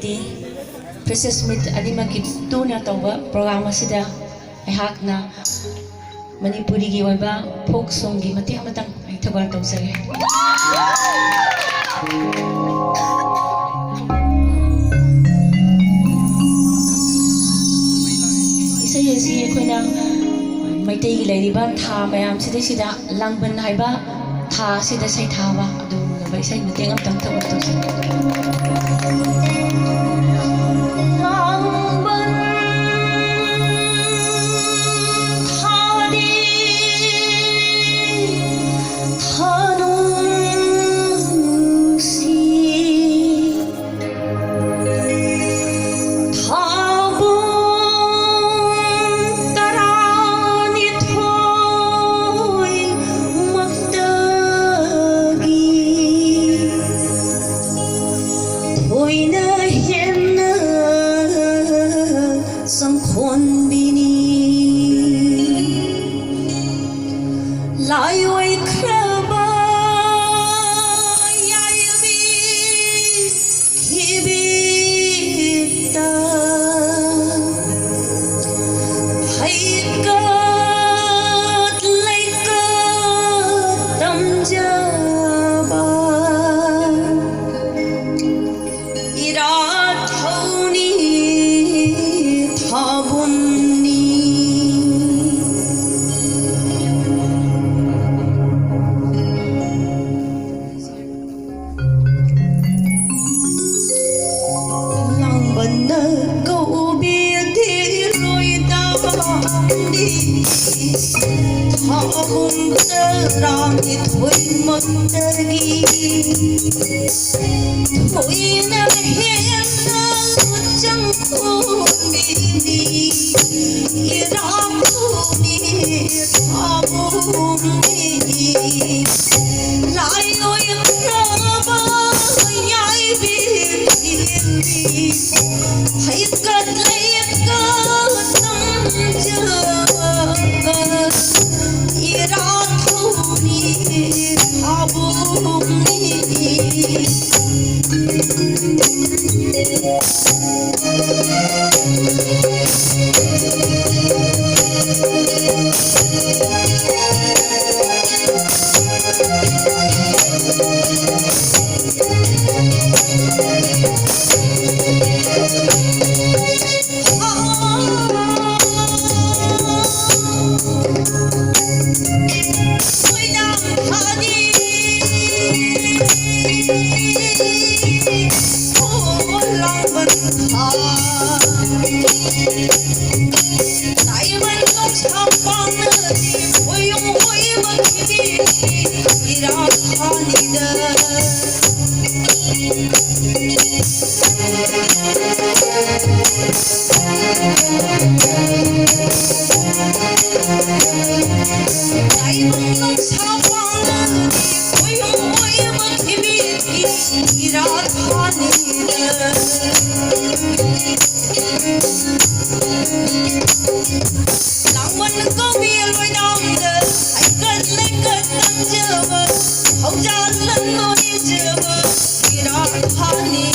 ꯉꯁꯤꯗꯤ Princess Meet animaki tuna tawba program asida aihakna Manipurigi oiba folk song gi matek amatang aithabar tawsare isai asi ekhoina maitai gi leiriba tha mayam sida langban haiba tha sida sai thaba adu bai sai matek amatang thabar tawsare Honey,